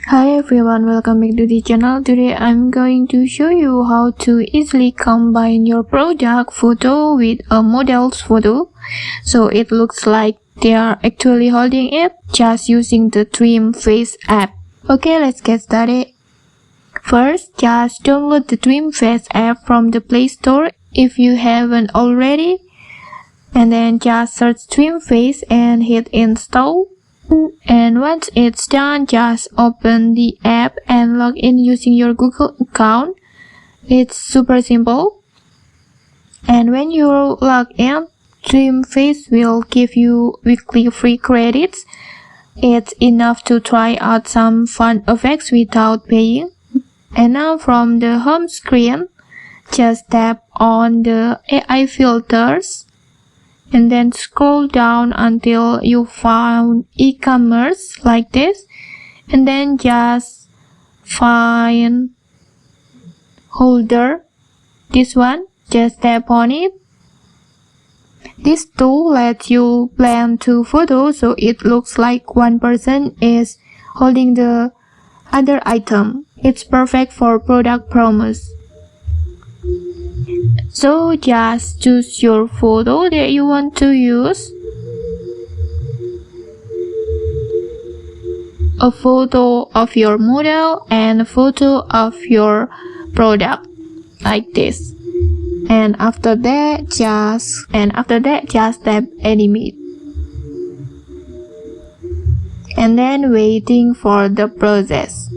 Hi everyone, welcome back to the channel. Today I'm going to show you how to easily combine your product photo with a model's photo, so it looks like they are actually holding it, just using the DreamFace app. Okay, let's get started. First, just download the DreamFace app from the Play Store if you haven't already, and then just search DreamFace and hit install. And once it's done, just open the app and log in using your Google account. It's super simple. And when you log in, DreamFace will give you weekly free credits. It's enough to try out some fun effects without paying. And now from the home screen, just tap on the AI filters and then scroll down until you found e-commerce like this, and then just find holder, this one, just tap on it. This tool lets you blend two photos so it looks like one person is holding the other item. It's perfect for product promos. So just choose your photo that you want to use. A photo of your model and a photo of your product, like this. And after that, just tap animate. And then waiting for the process.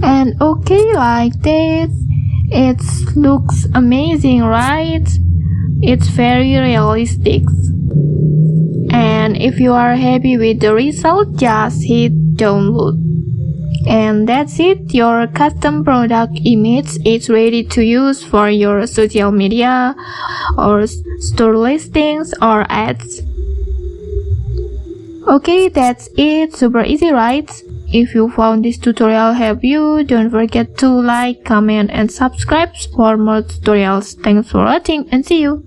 And okay, like this, it looks amazing, right? It's very realistic. And if you are happy with the result, just hit download. And that's it, your custom product image is ready to use for your social media or store listings or ads. Okay, that's it, super easy, right? If you found this tutorial help you, don't forget to like, comment and subscribe for more tutorials. Thanks for watching and see you.